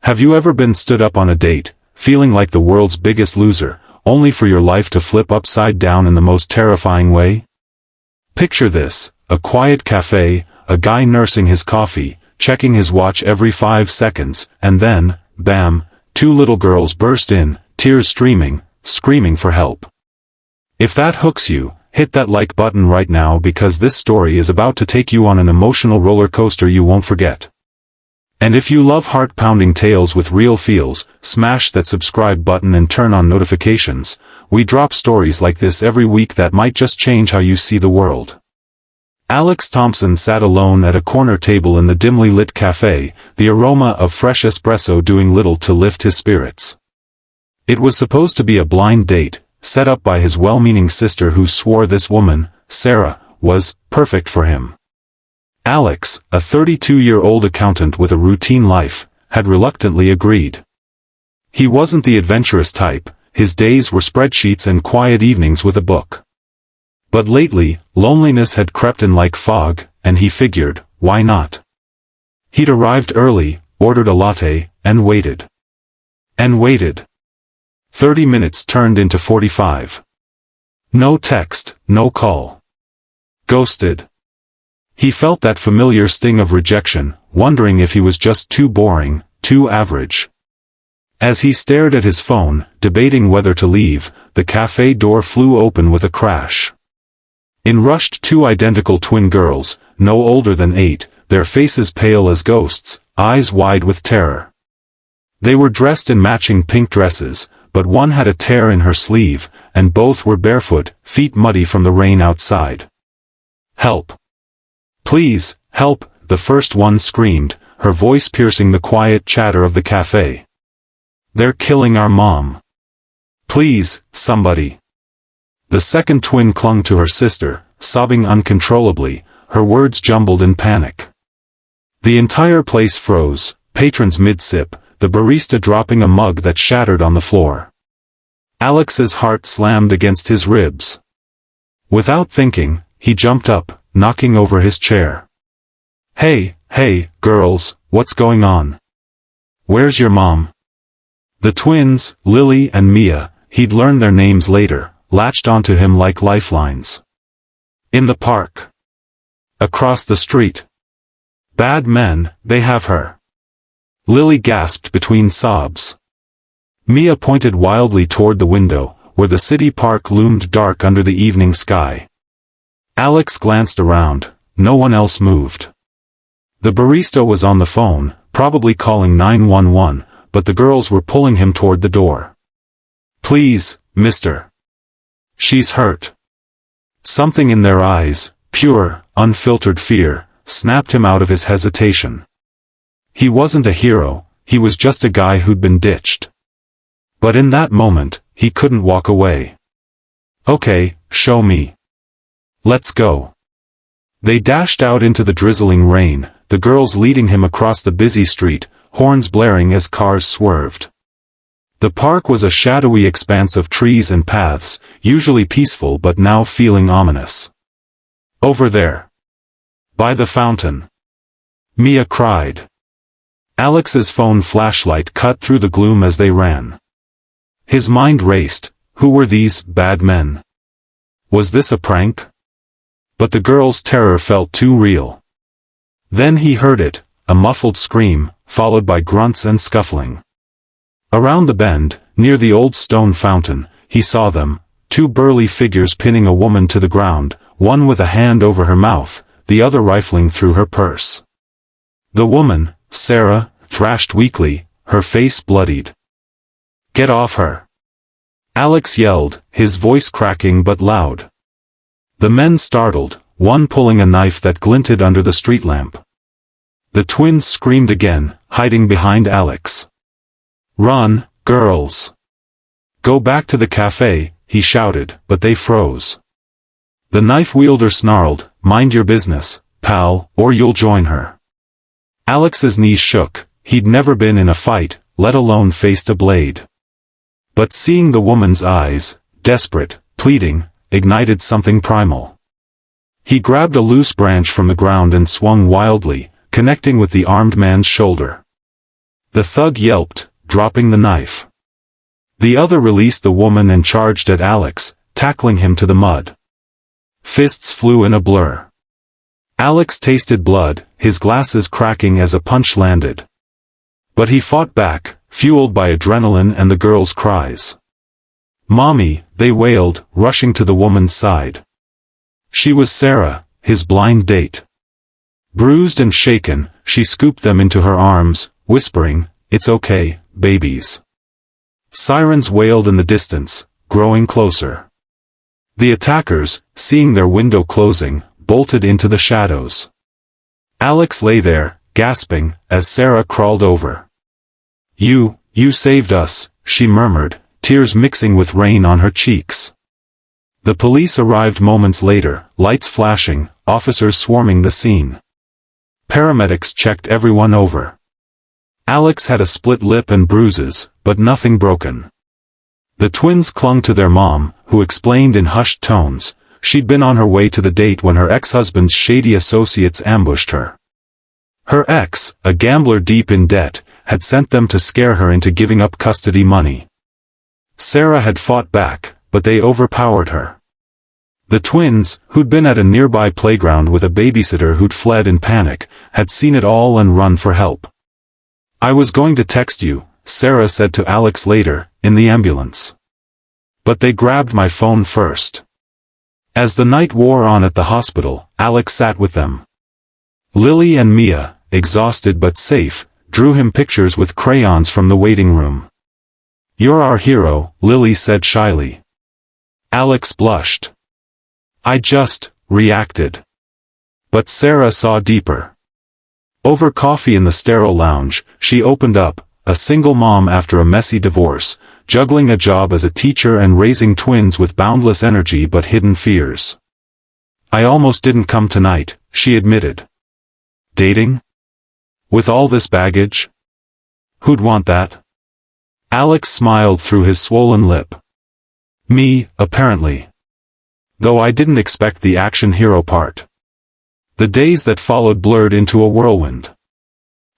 Have you ever been stood up on a date, feeling like the world's biggest loser, only for your life to flip upside down in the most terrifying way? Picture this, a quiet cafe, a guy nursing his coffee, checking his watch every 5 seconds, and then, bam, 2 little girls burst in, tears streaming, screaming for help. If that hooks you, hit that like button right now because this story is about to take you on an emotional roller coaster you won't forget. And if you love heart-pounding tales with real feels, smash that subscribe button and turn on notifications. We drop stories like this every week that might just change how you see the world. Alex Thompson sat alone at a corner table in the dimly lit cafe, the aroma of fresh espresso doing little to lift his spirits. It was supposed to be a blind date, set up by his well-meaning sister who swore this woman, Sarah, was perfect for him. Alex, a 32-year-old accountant with a routine life, had reluctantly agreed. He wasn't the adventurous type, his days were spreadsheets and quiet evenings with a book. But lately, loneliness had crept in like fog, and he figured, why not? He'd arrived early, ordered a latte, and waited. And waited. 30 minutes turned into 45. No text, no call. Ghosted. He felt that familiar sting of rejection, wondering if he was just too boring, too average. As he stared at his phone, debating whether to leave, the cafe door flew open with a crash. In rushed 2 identical twin girls, no older than 8, their faces pale as ghosts, eyes wide with terror. They were dressed in matching pink dresses, but one had a tear in her sleeve, and both were barefoot, feet muddy from the rain outside. Help! Please, help, the first one screamed, her voice piercing the quiet chatter of the cafe. They're killing our mom. Please, somebody. The second twin clung to her sister, sobbing uncontrollably, her words jumbled in panic. The entire place froze, patrons mid-sip, the barista dropping a mug that shattered on the floor. Alex's heart slammed against his ribs. Without thinking, he jumped up, knocking over his chair. Hey, girls, what's going on? Where's your mom? The twins, Lily and Mia, he'd learn their names later, latched onto him like lifelines. In the park. Across the street. Bad men, they have her. Lily gasped between sobs. Mia pointed wildly toward the window, where the city park loomed dark under the evening sky. Alex glanced around, no one else moved. The barista was on the phone, probably calling 911, but the girls were pulling him toward the door. Please, mister. She's hurt. Something in their eyes, pure, unfiltered fear, snapped him out of his hesitation. He wasn't a hero, he was just a guy who'd been ditched. But in that moment, he couldn't walk away. Okay, show me. Let's go. They dashed out into the drizzling rain, the girls leading him across the busy street, horns blaring as cars swerved. The park was a shadowy expanse of trees and paths, usually peaceful but now feeling ominous. Over there. By the fountain. Mia cried. Alex's phone flashlight cut through the gloom as they ran. His mind raced, who were these bad men? Was this a prank? But the girl's terror felt too real. Then he heard it, a muffled scream, followed by grunts and scuffling. Around the bend, near the old stone fountain, he saw them, 2 burly figures pinning a woman to the ground, one with a hand over her mouth, the other rifling through her purse. The woman, Sarah, thrashed weakly, her face bloodied. Get off her! Alex yelled, his voice cracking but loud. The men startled, one pulling a knife that glinted under the street lamp. The twins screamed again, hiding behind Alex. Run, girls! Go back to the cafe, he shouted, but they froze. The knife wielder snarled, mind your business, pal, or you'll join her. Alex's knees shook, he'd never been in a fight, let alone faced a blade. But seeing the woman's eyes, desperate, pleading, ignited something primal. He grabbed a loose branch from the ground and swung wildly, connecting with the armed man's shoulder. The thug yelped, dropping the knife. The other released the woman and charged at Alex, tackling him to the mud. Fists flew in a blur. Alex tasted blood, his glasses cracking as a punch landed. But he fought back, fueled by adrenaline and the girls' cries. "Mommy," they wailed, rushing to the woman's side. She was Sarah, his blind date. Bruised and shaken, she scooped them into her arms, whispering, "It's okay, babies." Sirens wailed in the distance, growing closer. The attackers, seeing their window closing, bolted into the shadows. Alex lay there, gasping, as Sarah crawled over. You saved us," she murmured, tears mixing with rain on her cheeks. The police arrived moments later, lights flashing, officers swarming the scene. Paramedics checked everyone over. Alex had a split lip and bruises, but nothing broken. The twins clung to their mom, who explained in hushed tones, she'd been on her way to the date when her ex-husband's shady associates ambushed her. Her ex, a gambler deep in debt, had sent them to scare her into giving up custody money. Sarah had fought back, but they overpowered her. The twins, who'd been at a nearby playground with a babysitter who'd fled in panic, had seen it all and run for help. "I was going to text you," Sarah said to Alex later, in the ambulance. "But they grabbed my phone first." As the night wore on at the hospital, Alex sat with them. Lily and Mia, exhausted but safe, drew him pictures with crayons from the waiting room. "You're our hero," Lily said shyly. Alex blushed. "I just reacted." But Sarah saw deeper. Over coffee in the sterile lounge, she opened up, a single mom after a messy divorce, juggling a job as a teacher and raising twins with boundless energy but hidden fears. "I almost didn't come tonight," she admitted. "Dating? With all this baggage? Who'd want that?" Alex smiled through his swollen lip. "Me, apparently. Though I didn't expect the action hero part." The days that followed blurred into a whirlwind.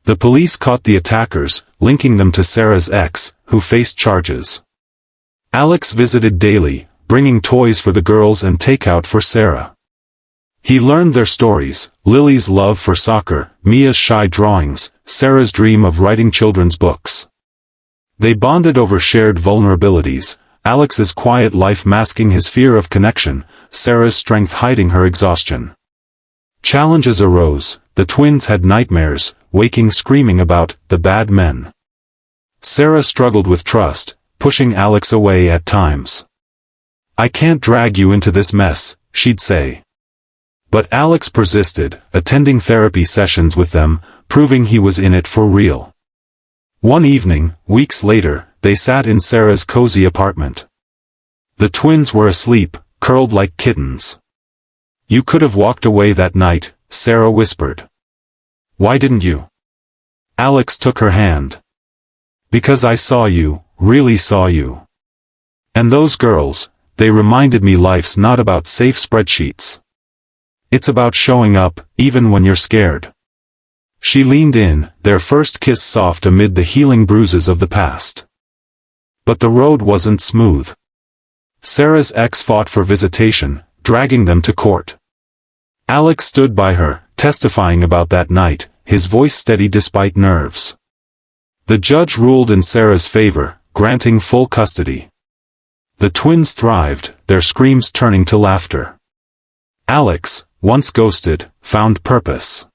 The police caught the attackers, linking them to Sarah's ex, who faced charges. Alex visited daily, bringing toys for the girls and takeout for Sarah. He learned their stories, Lily's love for soccer, Mia's shy drawings, Sarah's dream of writing children's books. They bonded over shared vulnerabilities, Alex's quiet life masking his fear of connection, Sarah's strength hiding her exhaustion. Challenges arose, the twins had nightmares, waking screaming about the bad men. Sarah struggled with trust, pushing Alex away at times. "I can't drag you into this mess," she'd say. But Alex persisted, attending therapy sessions with them, proving he was in it for real. One evening, weeks later, they sat in Sarah's cozy apartment. The twins were asleep, curled like kittens. "You could have walked away that night," Sarah whispered. "Why didn't you?" Alex took her hand. "Because I saw you, really saw you. And those girls, they reminded me life's not about safe spreadsheets. It's about showing up, even when you're scared." She leaned in, their first kiss soft amid the healing bruises of the past. But the road wasn't smooth. Sarah's ex fought for visitation, dragging them to court. Alex stood by her, testifying about that night, his voice steady despite nerves. The judge ruled in Sarah's favor, granting full custody. The twins thrived, their screams turning to laughter. Alex, once ghosted, found purpose.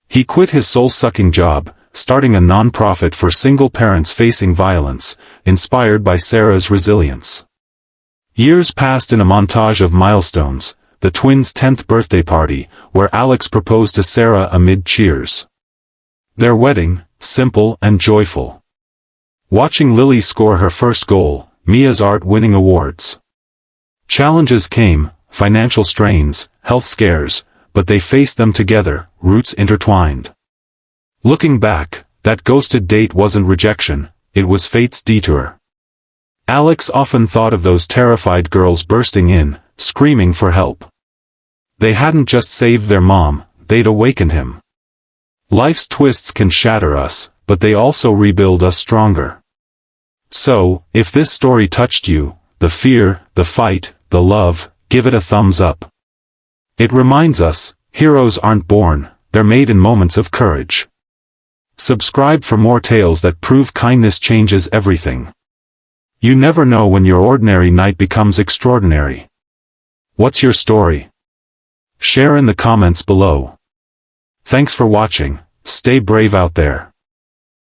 He quit his soul-sucking job, starting a non-profit for single parents facing violence, inspired by Sarah's resilience. Years passed in a montage of milestones, the twins' 10th birthday party, where Alex proposed to Sarah amid cheers. Their wedding, simple and joyful. Watching Lily score her first goal, Mia's art winning awards. Challenges came, financial strains, health scares, but they faced them together, roots intertwined. Looking back, that ghosted date wasn't rejection, it was fate's detour. Alex often thought of those terrified girls bursting in, screaming for help. They hadn't just saved their mom, they'd awakened him. Life's twists can shatter us, but they also rebuild us stronger. So, if this story touched you, the fear, the fight, the love, give it a thumbs up. It reminds us, heroes aren't born, they're made in moments of courage. Subscribe for more tales that prove kindness changes everything. You never know when your ordinary night becomes extraordinary. What's your story? Share in the comments below. Thanks for watching, stay brave out there.